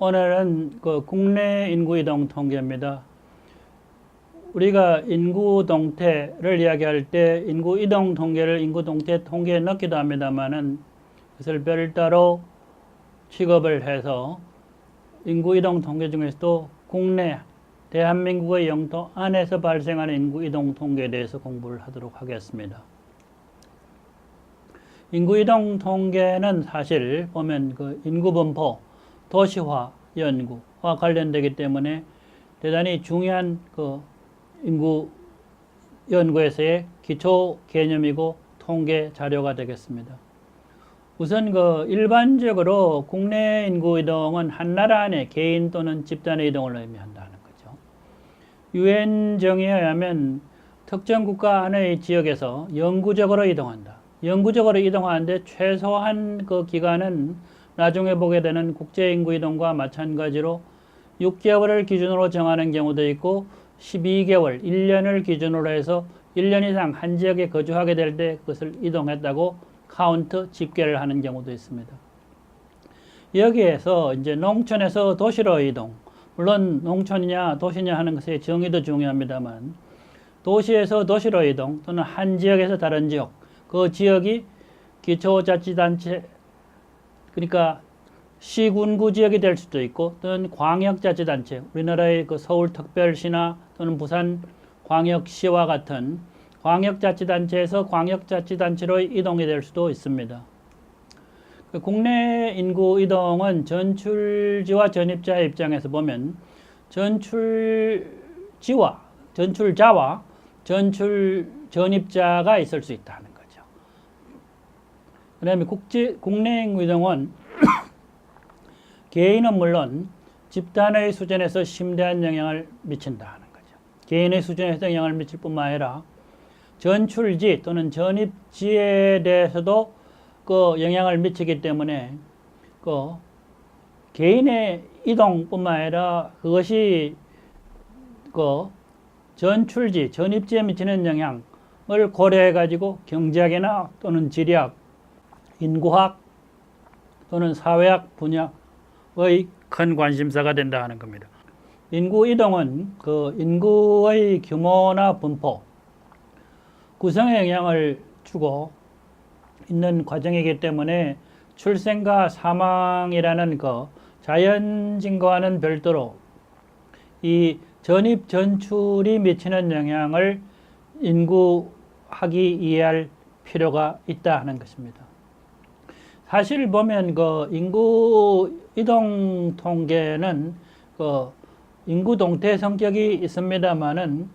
오늘은 그 국내 인구 이동 통계입니다. 우리가 인구 동태를 이야기할 때 인구 이동 통계를 인구 동태 통계에 넣기도 합니다만은 그것을 별도로 취급을 해서 인구 이동 통계 중에서도 국내 대한민국의 영토 안에서 발생하는 인구 이동 통계에 대해서 공부를 하도록 하겠습니다. 인구 이동 통계는 사실 보면 그 인구 분포, 도시화 연구와 관련되기 때문에 대단히 중요한 그 인구 연구에서의 기초 개념이고 통계 자료가 되겠습니다. 우선 그 일반적으로 국내 인구 이동은 한 나라 안에 개인 또는 집단의 이동을 의미한다는 거죠. 유엔 정의에 의하면 특정 국가 안의 지역에서 영구적으로 이동한다. 영구적으로 이동하는데 최소한 그 기간은 나중에 보게 되는 국제인구 이동과 마찬가지로 6개월을 기준으로 정하는 경우도 있고 12개월, 1년을 기준으로 해서 1년 이상 한 지역에 거주하게 될 때 그것을 이동했다고 카운트, 집계를 하는 경우도 있습니다. 여기에서 이제 농촌에서 도시로 이동, 물론 농촌이냐 도시냐 하는 것의 정의도 중요합니다만 도시에서 도시로 이동 또는 한 지역에서 다른 지역, 그 지역이 기초자치단체 그러니까 시군구 지역이 될 수도 있고 또는 광역자치단체, 우리나라의 그 서울특별시나 또는 부산 광역시와 같은 광역자치단체에서 광역자치단체로 이동이 될 수도 있습니다. 국내 인구 이동은 전출지와 전입자의 입장에서 보면 전출자와 전입자가 있을 수 있다는 거죠. 그 다음에 국내 인구 이동은 개인은 물론 집단의 수준에서 심대한 영향을 미친다는 거죠. 개인의 수준에서 영향을 미칠 뿐만 아니라 전출지 또는 전입지에 대해서도 그 영향을 미치기 때문에 그 개인의 이동뿐만 아니라 그것이 그 전출지, 전입지에 미치는 영향을 고려해 가지고 경제학이나 또는 지리학, 인구학 또는 사회학 분야의 큰 관심사가 된다 하는 겁니다. 인구 이동은 그 인구의 규모나 분포, 구성에 영향을 주고 있는 과정이기 때문에 출생과 사망이라는 그 자연진과는 별도로 이 전입 전출이 미치는 영향을 인구학이 이해할 필요가 있다 하는 것입니다. 사실 보면 그 인구 이동 통계는 그 인구 동태 성격이 있습니다만은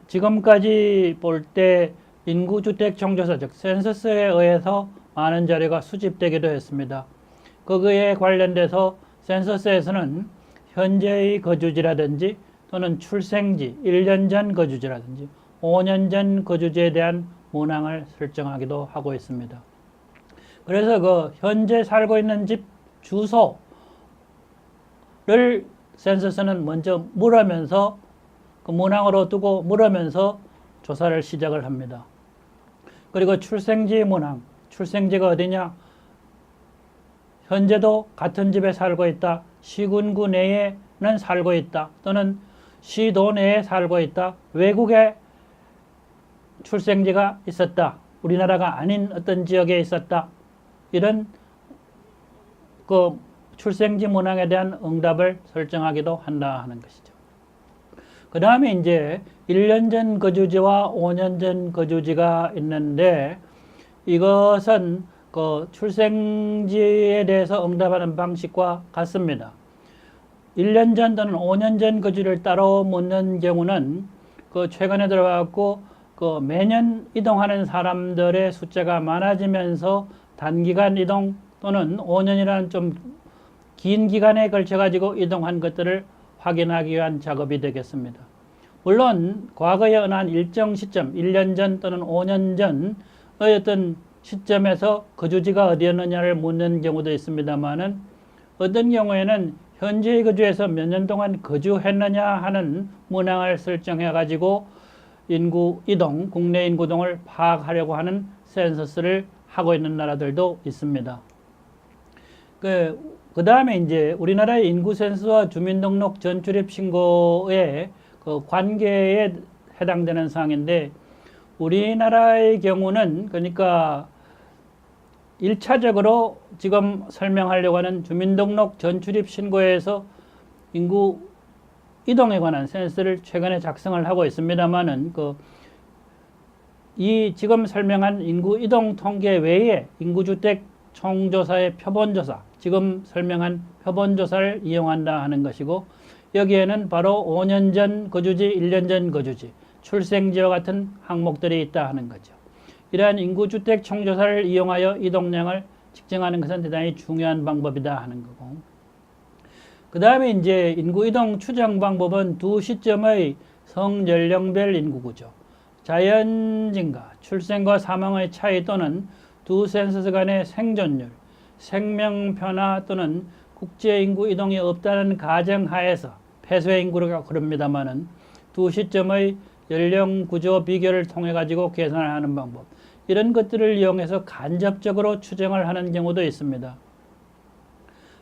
지금까지 볼 때 인구주택총조사 즉 센서스에 의해서 많은 자료가 수집되기도 했습니다. 거기에 관련돼서 센서스에서는 현재의 거주지라든지 또는 출생지, 1년 전 거주지라든지 5년 전 거주지에 대한 문항을 설정하기도 하고 있습니다. 그래서 그 현재 살고 있는 집 주소를 센서스는 먼저 물으면서 그 문항으로 두고 물으면서 조사를 시작을 합니다. 그리고 출생지 문항, 출생지가 어디냐? 현재도 같은 집에 살고 있다. 시군구 내에는 살고 있다. 또는 시도 내에 살고 있다. 외국에 출생지가 있었다. 우리나라가 아닌 어떤 지역에 있었다. 이런 그 출생지 문항에 대한 응답을 설정하기도 한다 하는 것이죠. 그 다음에 이제 1년 전 거주지와 5년 전 거주지가 있는데 이것은 그 출생지에 대해서 응답하는 방식과 같습니다. 1년 전 또는 5년 전 거주를 따로 묻는 경우는 그 최근에 들어왔고 그 매년 이동하는 사람들의 숫자가 많아지면서 단기간 이동 또는 5년이라는 좀 긴 기간에 걸쳐 가지고 이동한 것들을 확인하기 위한 작업이 되겠습니다. 물론 과거에 어느 한 일정 시점, 1년 전 또는 5년 전의 어떤 시점에서 거주지가 어디였느냐를 묻는 경우도 있습니다만은 어떤 경우에는 현재 거주에서 몇 년 동안 거주했느냐 하는 문항을 설정해 가지고 인구 이동, 국내 인구 이동을 파악하려고 하는 센서스를 하고 있는 나라들도 있습니다. 그 다음에 이제 우리나라의 인구 센서와 주민등록 전출입 신고의 그 관계에 해당되는 사항인데, 우리나라의 경우는 그러니까 1차적으로 지금 설명하려고 하는 주민등록 전출입 신고에서 인구 이동에 관한 센서를 최근에 작성을 하고 있습니다만은 이 지금 설명한 인구 이동 통계 외에 인구주택 총조사의 표본조사, 지금 설명한 표본조사를 이용한다 하는 것이고, 여기에는 바로 5년 전 거주지, 1년 전 거주지, 출생지와 같은 항목들이 있다 하는 거죠. 이러한 인구주택 총조사를 이용하여 이동량을 측정하는 것은 대단히 중요한 방법이다 하는 거고, 그 다음에 이제 인구이동 추정 방법은 두 시점의 성연령별 인구구조, 자연증가, 출생과 사망의 차이 또는 두 센서스 간의 생존율, 생명변화 또는 국제인구 이동이 없다는 가정하에서 폐쇄인구라고 그럽니다마는 두 시점의 연령구조 비교를 통해 가지고 계산을 하는 방법, 이런 것들을 이용해서 간접적으로 추정을 하는 경우도 있습니다.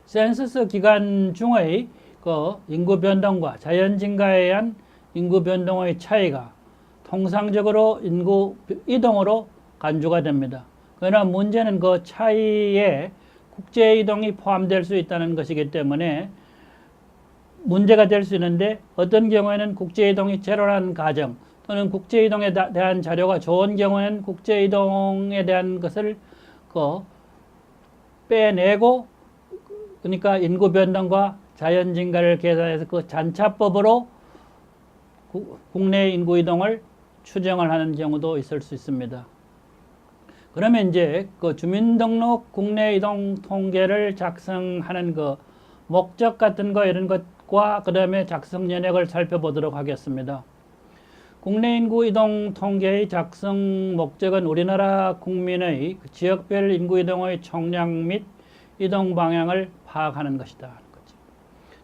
센서스 기간 중의 인구 변동과 자연 증가에 의한 인구 변동의 차이가 통상적으로 인구 이동으로 간주가 됩니다. 그러나 문제는 그 차이에 국제 이동이 포함될 수 있다는 것이기 때문에 문제가 될 수 있는데, 어떤 경우에는 국제 이동이 제로라는 가정 또는 국제 이동에 대한 자료가 좋은 경우에는 국제 이동에 대한 것을 빼내고, 그러니까 인구 변동과 자연 증가를 계산해서 그 잔차법으로 국내 인구 이동을 추정을 하는 경우도 있을 수 있습니다. 그러면 이제 그 주민등록 국내 이동 통계를 작성하는 그 목적 같은 거 이런 것과 그 다음에 작성 연역을 살펴보도록 하겠습니다. 국내 인구 이동 통계의 작성 목적은 우리나라 국민의 지역별 인구 이동의 총량 및 이동 방향을 파악하는 것이다.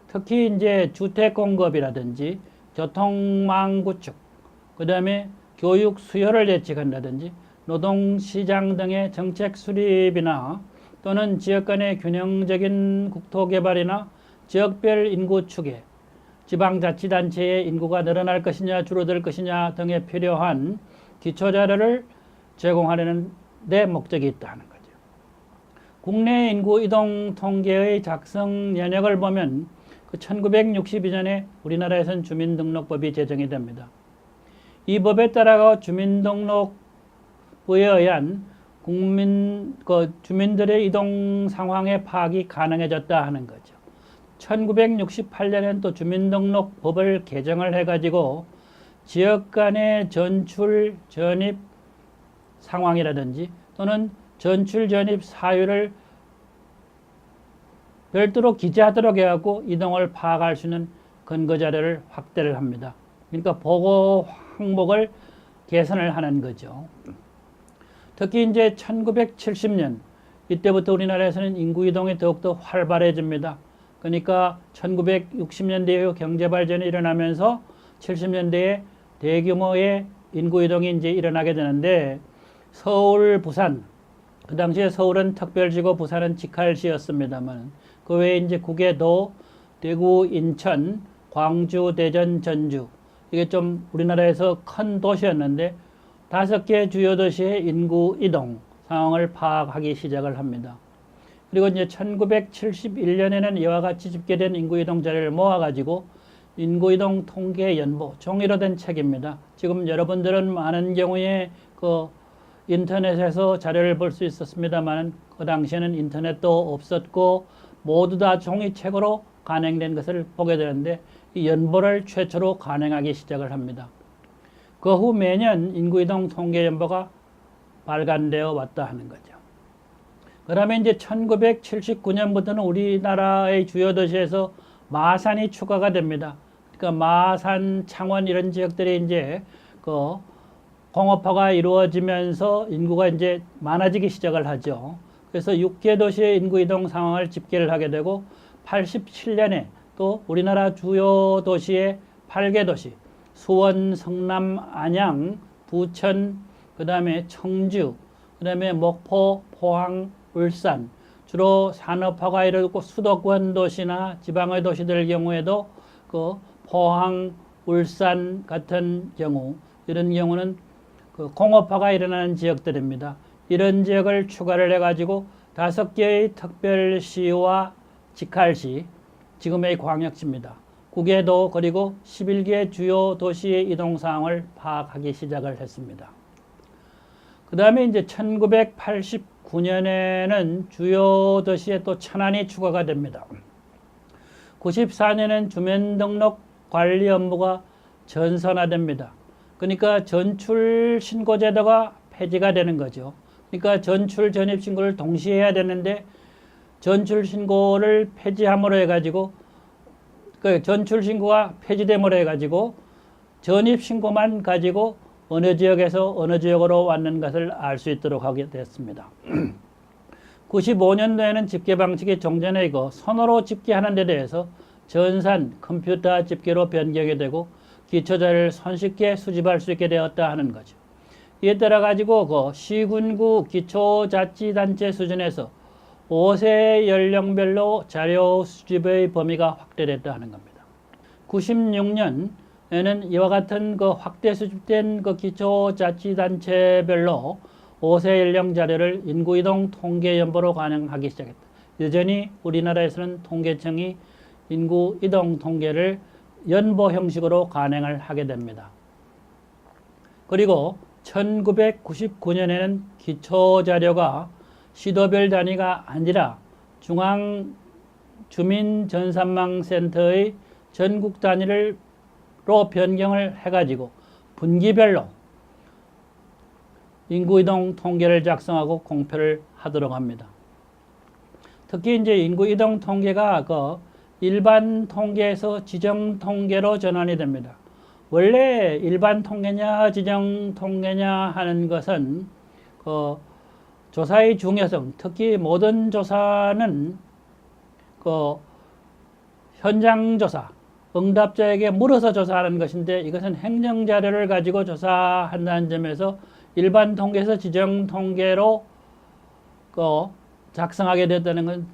특히 이제 주택 공급이라든지 교통망 구축, 그 다음에 교육 수요를 예측한다든지 노동시장 등의 정책 수립이나 또는 지역 간의 균형적인 국토개발이나 지역별 인구 추계, 지방자치단체의 인구가 늘어날 것이냐 줄어들 것이냐 등에 필요한 기초자료를 제공하려는 데 목적이 있다는 거죠. 국내 인구 이동 통계의 작성 연역을 보면 1962년에 우리나라에선 주민등록법이 제정이 됩니다. 이 법에 따라 주민등록부에 의한 주민들의 이동 상황의 파악이 가능해졌다 하는 거죠. 1968년엔 또 주민등록법을 개정을 해가지고 지역 간의 전출, 전입 상황이라든지 또는 전출, 전입 사유를 별도로 기재하도록 해갖고 이동을 파악할 수 있는 근거 자료를 확대를 합니다. 그러니까 보고 항목을 개선을 하는 거죠. 특히 이제 1970년 이때부터 우리나라에서는 인구 이동이 더욱더 활발해집니다. 그러니까 1960년대에 경제 발전이 일어나면서 70년대에 대규모의 인구 이동이 이제 일어나게 되는데, 서울, 부산, 그 당시에 서울은 특별시고 부산은 직할시였습니다만 그 외에 이제 국외도 대구, 인천, 광주, 대전, 전주, 이게 좀 우리나라에서 큰 도시였는데 5개 주요 도시의 인구 이동 상황을 파악하기 시작을 합니다. 그리고 이제 1971년에는 이와 같이 집계된 인구 이동 자료를 모아가지고 인구 이동 통계 연보, 종이로 된 책입니다. 지금 여러분들은 많은 경우에 인터넷에서 자료를 볼 수 있었습니다만 그 당시에는 인터넷도 없었고 모두 다 종이책으로 간행된 것을 보게 되는데, 이 연보를 최초로 간행하기 시작을 합니다. 그 후 매년 인구이동 통계 연보가 발간되어 왔다 하는 거죠. 그러면 이제 1979년부터는 우리나라의 주요 도시에서 마산이 추가가 됩니다. 그러니까 마산, 창원 이런 지역들이 이제 공업화가 이루어지면서 인구가 이제 많아지기 시작을 하죠. 그래서 6개 도시의 인구 이동 상황을 집계를 하게 되고 87년에 또 우리나라 주요 도시의 8개 도시, 수원, 성남, 안양, 부천, 그 다음에 청주, 그 다음에 목포, 포항, 울산, 주로 산업화가 이르고 수도권 도시나 지방의 도시들 경우에도 그 포항, 울산 같은 경우 이런 경우는 그 공업화가 일어나는 지역들입니다. 이런 지역을 추가를 해가지고 5개의 특별시와 직할시, 지금의 광역시입니다. 9개도 그리고 11개 주요 도시의 이동 사항을 파악하기 시작을 했습니다. 그 다음에 이제 1989년에는 주요 도시에 또 천안이 추가가 됩니다. 94년엔 주민등록 관리 업무가 전선화됩니다. 그러니까 전출 신고 제도가 폐지가 되는 거죠. 그러니까 전출 전입 신고를 동시에 해야 되는데 전출 신고를 폐지함으로 해가지고 그 전출 신고가 폐지됨으로 해가지고 전입 신고만 가지고 어느 지역에서 어느 지역으로 왔는 것을 알 수 있도록 하게 됐습니다. 95년도에는 집계 방식이 종전이고 손으로 집계하는 데 대해서 전산 컴퓨터 집계로 변경이 되고 기초자료를 손쉽게 수집할 수 있게 되었다 하는 거죠. 이에 따라 가지고 그 시군구 기초자치단체 수준에서 5세 연령별로 자료 수집의 범위가 확대됐다 하는 겁니다. 96년에는 이와 같은 그 확대 수집된 그 기초자치단체별로 5세 연령 자료를 인구이동 통계연보로 반영하기 시작했다. 여전히 우리나라에서는 통계청이 인구이동 통계를 연보 형식으로 간행을 하게 됩니다. 그리고 1999년에는 기초자료가 시도별 단위가 아니라 중앙주민전산망센터의 전국 단위로 변경을 해가지고 분기별로 인구이동 통계를 작성하고 공표를 하도록 합니다. 특히 이제 인구이동 통계가 그 일반 통계에서 지정 통계로 전환이 됩니다. 원래 일반 통계냐 지정 통계냐 하는 것은 그 조사의 중요성, 특히 모든 조사는 그 현장 조사, 응답자에게 물어서 조사하는 것인데 이것은 행정 자료를 가지고 조사한다는 점에서 일반 통계에서 지정 통계로 그 작성하게 됐다는 건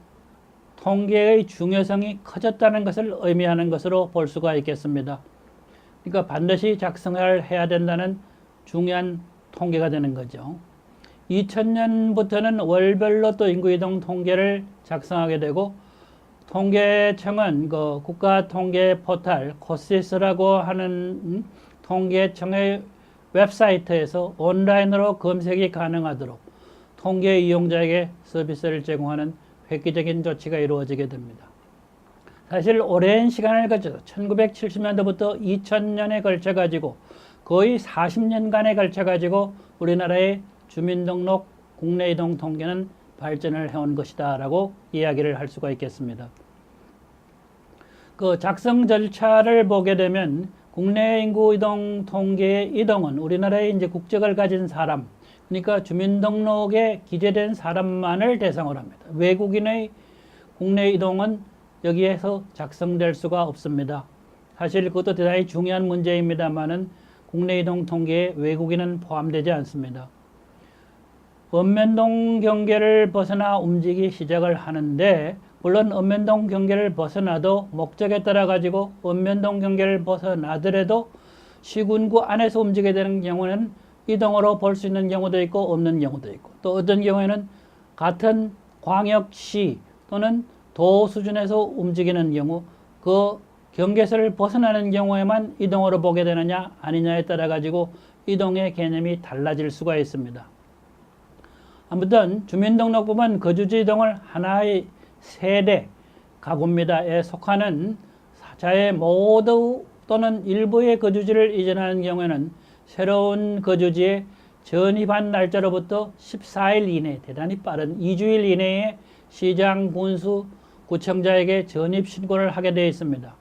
통계의 중요성이 커졌다는 것을 의미하는 것으로 볼 수가 있겠습니다. 그러니까 반드시 작성을 해야 된다는 중요한 통계가 되는 거죠. 2000년부터는 월별로 또 인구이동 통계를 작성하게 되고 통계청은 그 국가통계 포털 코시스라고 하는 통계청의 웹사이트에서 온라인으로 검색이 가능하도록 통계 이용자에게 서비스를 제공하는 획기적인 조치가 이루어지게 됩니다. 사실 오랜 시간을 거쳐서 1970년도부터 2000년에 걸쳐 가지고 거의 40년간에 걸쳐 가지고 우리나라의 주민등록 국내 이동 통계는 발전을 해온 것이다 라고 이야기를 할 수가 있겠습니다. 그 작성 절차를 보게 되면 국내 인구 이동 통계의 이동은 우리나라의 이제 국적을 가진 사람, 그러니까 주민등록에 기재된 사람만을 대상으로 합니다. 외국인의 국내 이동은 여기에서 작성될 수가 없습니다. 사실 그것도 대단히 중요한 문제입니다만은 국내 이동 통계에 외국인은 포함되지 않습니다. 읍면동 경계를 벗어나 움직이기 시작을 하는데 물론 읍면동 경계를 벗어나도 목적에 따라 가지고 읍면동 경계를 벗어나더라도 시군구 안에서 움직이게 되는 경우는 이동으로 볼 수 있는 경우도 있고 없는 경우도 있고 또 어떤 경우에는 같은 광역시 또는 도 수준에서 움직이는 경우 그 경계선을 벗어나는 경우에만 이동으로 보게 되느냐 아니냐에 따라 가지고 이동의 개념이 달라질 수가 있습니다. 아무튼 주민등록부는 거주지 이동을 하나의 세대 가구입니다에 속하는 자의 모두 또는 일부의 거주지를 이전하는 경우에는 새로운 거주지에 전입한 날짜로부터 14일 이내, 대단히 빠른 2주일 이내에 시장, 군수, 구청장에게 전입신고를 하게 되어 있습니다.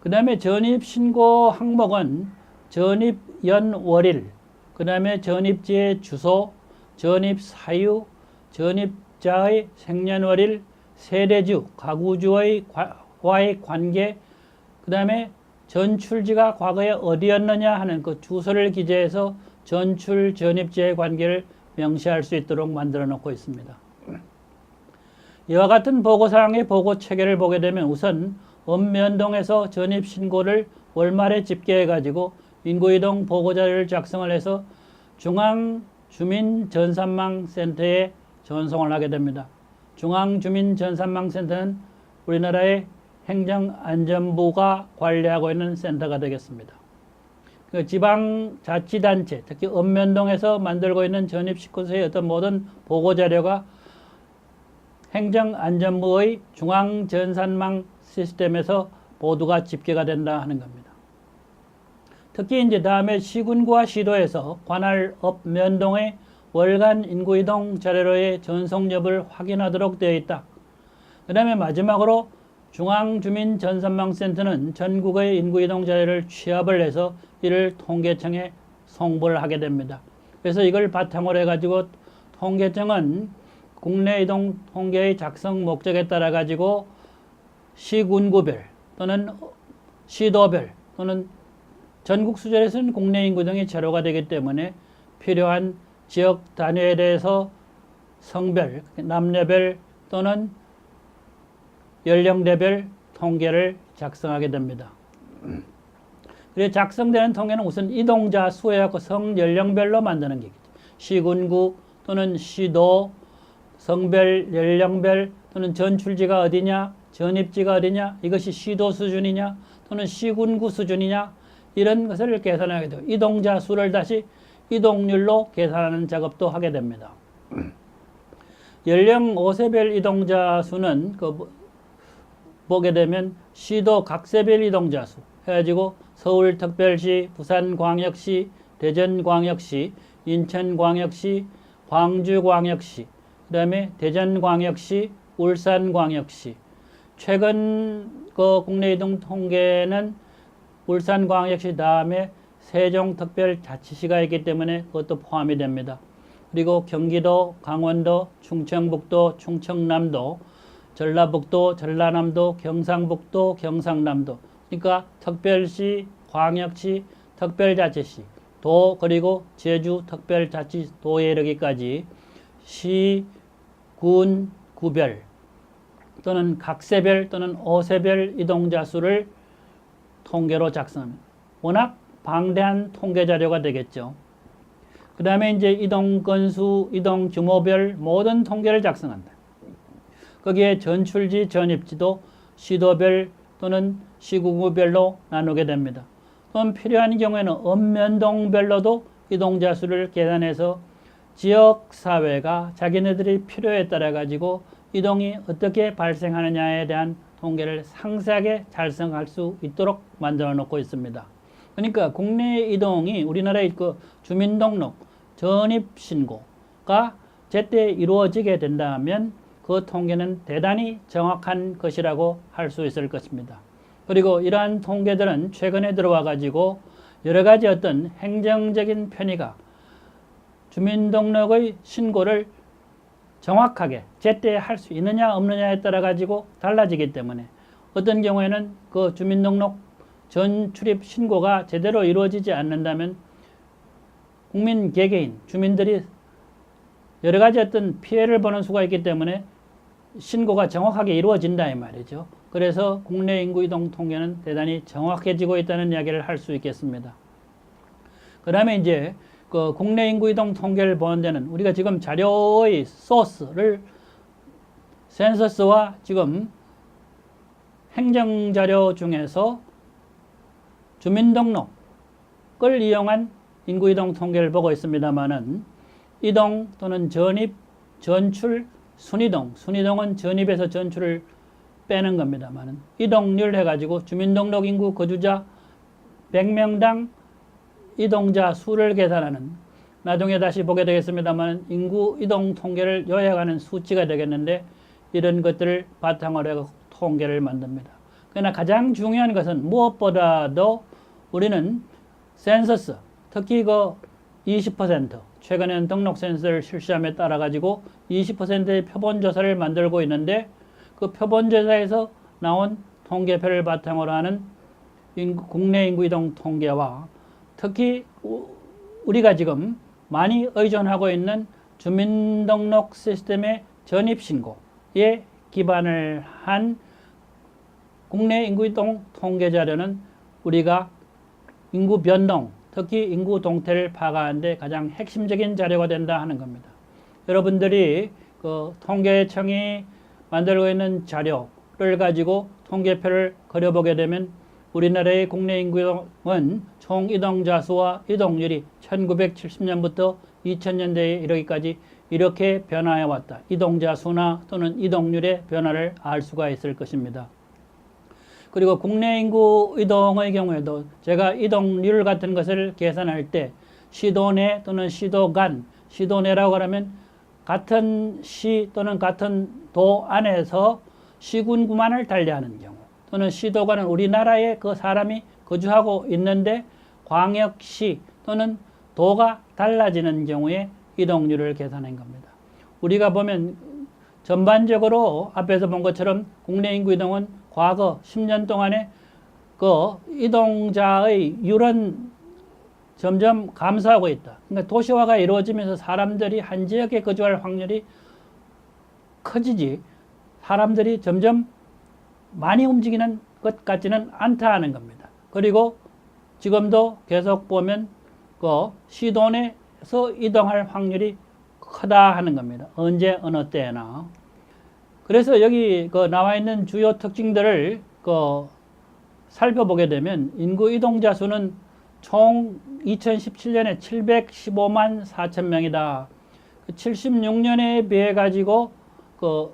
그 다음에 전입신고 항목은 전입연월일, 그 다음에 전입지의 주소, 전입사유, 전입자의 생년월일, 세대주, 가구주와의 관계, 그 다음에 전출지가 과거에 어디였느냐 하는 그 주소를 기재해서 전출, 전입지의 관계를 명시할 수 있도록 만들어 놓고 있습니다. 이와 같은 보고사항의 보고 체계를 보게 되면 우선 읍면동에서 전입신고를 월말에 집계해가지고 인구이동 보고자료를 작성을 해서 중앙주민전산망센터에 전송을 하게 됩니다. 중앙주민전산망센터는 우리나라의 행정안전부가 관리하고 있는 센터가 되겠습니다. 그 지방자치단체, 특히 읍면동에서 만들고 있는 전입신고서의 어떤 모든 보고자료가 행정안전부의 중앙전산망 시스템에서 모두가 집계가 된다 하는 겁니다. 특히 이제 다음에 시군구와 시도에서 관할 읍면동의 월간 인구이동 자료로의 전송 여부를 확인하도록 되어 있다. 그 다음에 마지막으로 중앙주민전산망센터는 전국의 인구이동 자료를 취합을 해서 이를 통계청에 송부를 하게 됩니다. 그래서 이걸 바탕으로 해가지고 통계청은 국내 이동 통계의 작성 목적에 따라 가지고 시군구별 또는 시도별 또는 전국 수준에서는 국내 인구 등의 자료가 되기 때문에 필요한 지역 단위에 대해서 성별, 남녀별 또는 연령대별 통계를 작성하게 됩니다. 그래서 작성되는 통계는 우선 이동자 수해하고 성 연령별로 만드는 게 있겠죠. 시군구 또는 시도, 성별, 연령별 또는 전출지가 어디냐, 전입지가 어디냐, 이것이 시도 수준이냐 또는 시군구 수준이냐 이런 것을 계산하게 되고 이동자 수를 다시 이동률로 계산하는 작업도 하게 됩니다. 연령 5세별 이동자 수는 보게 되면 시도 각세별 이동자 수 해가지고 서울특별시, 부산광역시, 대전광역시, 인천광역시, 광주광역시, 그 다음에 대전광역시, 울산광역시. 최근 그 국내 이동 통계는 울산광역시 다음에 세종특별자치시가 있기 때문에 그것도 포함이 됩니다. 그리고 경기도, 강원도, 충청북도, 충청남도, 전라북도, 전라남도, 경상북도, 경상남도. 그러니까 특별시, 광역시, 특별자치시, 도 그리고 제주 특별자치도에 이르기까지 시, 군, 구별 또는 각세별 또는 어세별 이동자 수를 통계로 작성합니다. 워낙 방대한 통계 자료가 되겠죠. 그 다음에 이제 이동 건수, 이동 규모별 모든 통계를 작성한다. 거기에 전출지, 전입지도 시도별 또는 시군구별로 나누게 됩니다. 또는 필요한 경우에는 읍면동별로도 이동자 수를 계산해서 지역사회가 자기네들의 필요에 따라 가지고 이동이 어떻게 발생하느냐에 대한 통계를 상세하게 작성할 수 있도록 만들어 놓고 있습니다. 그러니까 국내 이동이 우리나라의 그 주민등록 전입신고가 제때 이루어지게 된다면 그 통계는 대단히 정확한 것이라고 할 수 있을 것입니다. 그리고 이러한 통계들은 최근에 들어와 가지고 여러 가지 어떤 행정적인 편의가 주민등록의 신고를 정확하게 제때 할 수 있느냐 없느냐에 따라 가지고 달라지기 때문에 어떤 경우에는 그 주민등록 전 출입 신고가 제대로 이루어지지 않는다면 국민 개개인 주민들이 여러 가지 어떤 피해를 보는 수가 있기 때문에 신고가 정확하게 이루어진다 이 말이죠. 그래서 국내 인구 이동 통계는 대단히 정확해지고 있다는 이야기를 할 수 있겠습니다. 그 다음에 이제 그 국내 인구 이동 통계를 보는 데는 우리가 지금 자료의 소스를 센서스와 지금 행정자료 중에서 주민등록을 이용한 인구이동 통계를 보고 있습니다만은 이동 또는 전입, 전출, 순이동. 순이동은 전입에서 전출을 빼는 겁니다만은 이동률 해가지고 주민등록 인구 거주자 100명당 이동자 수를 계산하는 나중에 다시 보게 되겠습니다만 인구 이동 통계를 요약하는 수치가 되겠는데 이런 것들을 바탕으로 해서 통계를 만듭니다. 그러나 가장 중요한 것은 무엇보다도 우리는 센서스, 특히 그 20% 최근에는 등록 센서를 실시함에 따라 가지고 20%의 표본조사를 만들고 있는데 그 표본조사에서 나온 통계표를 바탕으로 하는 국내 인구 이동 통계와 특히 우리가 지금 많이 의존하고 있는 주민등록 시스템의 전입신고에 기반을 한 국내 인구 이동 통계 자료는 우리가 인구 변동, 특히 인구 동태를 파악하는 데 가장 핵심적인 자료가 된다 하는 겁니다. 여러분들이 그 통계청이 만들고 있는 자료를 가지고 통계표를 그려보게 되면 우리나라의 국내 인구는 총 이동자 수와 이동률이 1970년부터 2000년대에 이르기까지 이렇게 변화해 왔다. 이동자 수나 또는 이동률의 변화를 알 수가 있을 것입니다. 그리고 국내 인구 이동의 경우에도 제가 이동률 같은 것을 계산할 때 시도 내 또는 시도 간, 시도 내라고 하면 같은 시 또는 같은 도 안에서 시군구만을 달리하는 경우, 또는 시도가는 우리나라에 그 사람이 거주하고 있는데 광역시 또는 도가 달라지는 경우에 이동률을 계산한 겁니다. 우리가 보면 전반적으로 앞에서 본 것처럼 국내 인구 이동은 과거 10년 동안에 그 이동자의 율은 점점 감소하고 있다. 그러니까 도시화가 이루어지면서 사람들이 한 지역에 거주할 확률이 커지지 사람들이 점점 많이 움직이는 것 같지는 않다 하는 겁니다. 그리고 지금도 계속 보면 그 시도 내에서 이동할 확률이 크다 하는 겁니다. 언제 어느 때나. 그래서 여기 그 나와 있는 주요 특징들을 그 살펴보게 되면 인구 이동자 수는 총 2017년에 715만 4천 명이다. 76년에 비해 가지고 그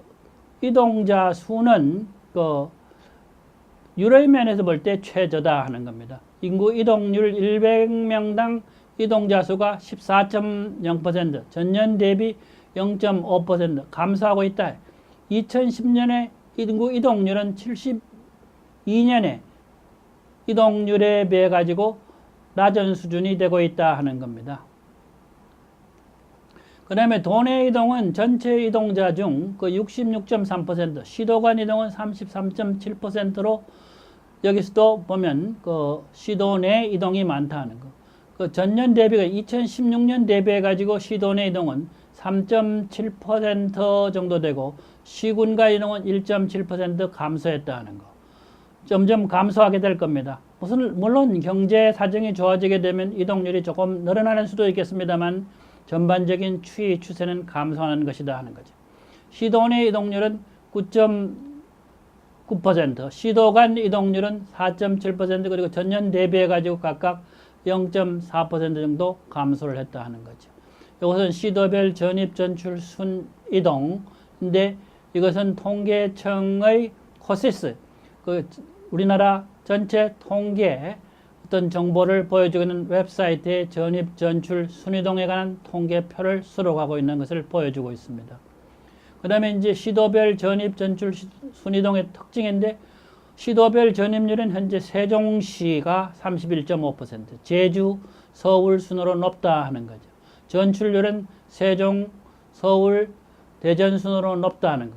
이동자 수는 그 유럽 면에서 볼 때 최저다 하는 겁니다. 인구 이동률 100명당 이동자 수가 14.0%, 전년 대비 0.5% 감소하고 있다. 2010년에 인구 이동률은 72년에 이동률에 비해 가지고 낮은 수준이 되고 있다 하는 겁니다. 그 다음에 도내 이동은 전체 이동자 중 그 66.3%, 시도간 이동은 33.7%로 여기서도 보면 그 시도 내 이동이 많다 하는 거. 그 전년 대비가 2016년 대비해 가지고 시도 내 이동은 3.7% 정도 되고 시군가 이동은 1.7% 감소했다 하는 거. 점점 감소하게 될 겁니다. 물론 경제 사정이 좋아지게 되면 이동률이 조금 늘어나는 수도 있겠습니다만 전반적인 추세는 감소하는 것이다 하는 거죠. 시도 내 이동률은 9.9%, 시도 간 이동률은 4.7% 그리고 전년 대비해 가지고 각각 0.4% 정도 감소를 했다 하는 거죠. 이것은 시도별 전입 전출 순 이동인데 이것은 통계청의 코시스, 그 우리나라 전체 통계 어떤 정보를 보여주는 웹사이트의 전입 전출 순이동에 관한 통계표를 수록하고 있는 것을 보여주고 있습니다. 그 다음에 이제 시도별 전입 전출 순이동의 특징인데 시도별 전입률은 현재 세종시가 31.5%, 제주, 서울 순으로 높다 하는 거죠. 전출률은 세종, 서울, 대전 순으로 높다 하는 거.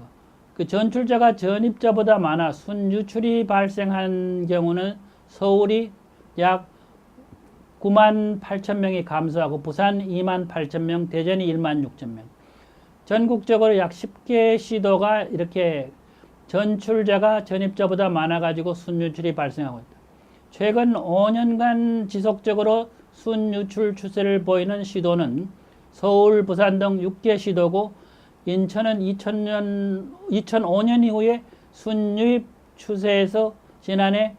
그 전출자가 전입자보다 많아 순유출이 발생한 경우는 서울이 약 9만 8천 명이 감소하고 부산 2만 8천 명, 대전이 1만 6천 명. 전국적으로 약 10개 시도가 이렇게 전출자가 전입자보다 많아가지고 순유출이 발생하고 있다. 최근 5년간 지속적으로 순유출 추세를 보이는 시도는 서울, 부산 등 6개 시도고 인천은 2005년 이후에 순유입 추세에서 지난해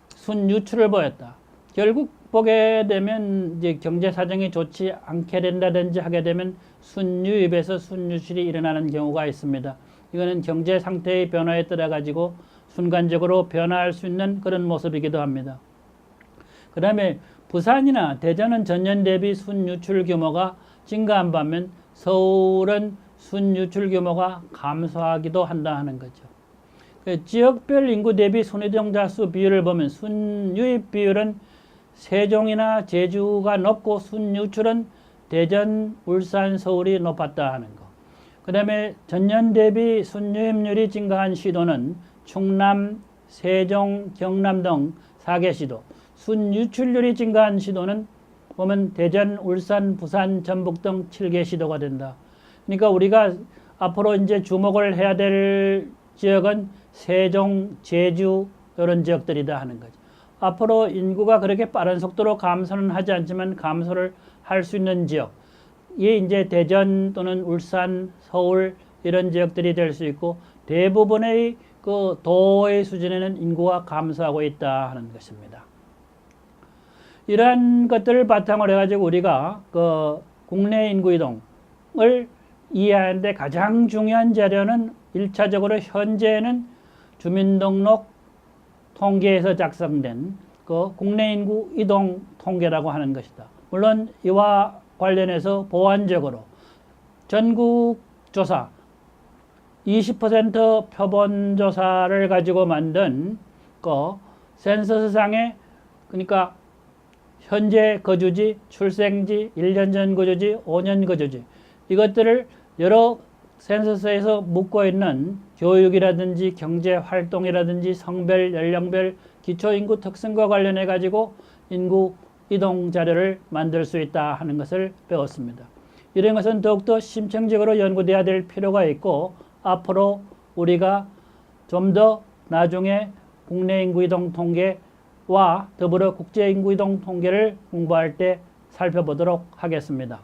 순유출을 보였다. 결국 보게 되면 이제 경제 사정이 좋지 않게 된다든지 하게 되면 순유입에서 순유출이 일어나는 경우가 있습니다. 이거는 경제 상태의 변화에 따라 가지고 순간적으로 변화할 수 있는 그런 모습이기도 합니다. 그 다음에 부산이나 대전은 전년 대비 순유출 규모가 증가한 반면 서울은 순유출 규모가 감소하기도 한다 하는 거죠. 지역별 인구 대비 순이동자 수 비율을 보면 순유입 비율은 세종이나 제주가 높고 순유출은 대전, 울산, 서울이 높았다 하는 거. 그 다음에 전년 대비 순유입률이 증가한 시도는 충남, 세종, 경남 등 4개 시도. 순유출률이 증가한 시도는 보면 대전, 울산, 부산, 전북 등 7개 시도가 된다. 그러니까 우리가 앞으로 이제 주목을 해야 될 지역은 세종, 제주 이런 지역들이다 하는 거죠. 앞으로 인구가 그렇게 빠른 속도로 감소는 하지 않지만 감소를 할 수 있는 지역, 이 이제 대전 또는 울산, 서울 이런 지역들이 될 수 있고 대부분의 그 도의 수준에는 인구가 감소하고 있다 하는 것입니다. 이러한 것들을 바탕으로 해가지고 우리가 그 국내 인구 이동을 이해하는데 가장 중요한 자료는 1차적으로 현재는 주민등록 통계에서 작성된 그 국내 인구 이동 통계라고 하는 것이다. 물론 이와 관련해서 보완적으로 전국 조사 20% 표본 조사를 가지고 만든 그 센서스상의 그러니까 현재 거주지, 출생지, 1년 전 거주지, 5년 거주지 이것들을 여러 센서스에서 묻고 있는 교육이라든지 경제활동이라든지 성별, 연령별, 기초인구 특성과 관련해 가지고 인구 이동 자료를 만들 수 있다 하는 것을 배웠습니다. 이런 것은 더욱더 심층적으로 연구돼야 될 필요가 있고 앞으로 우리가 좀 더 나중에 국내 인구 이동 통계와 더불어 국제 인구 이동 통계를 공부할 때 살펴보도록 하겠습니다.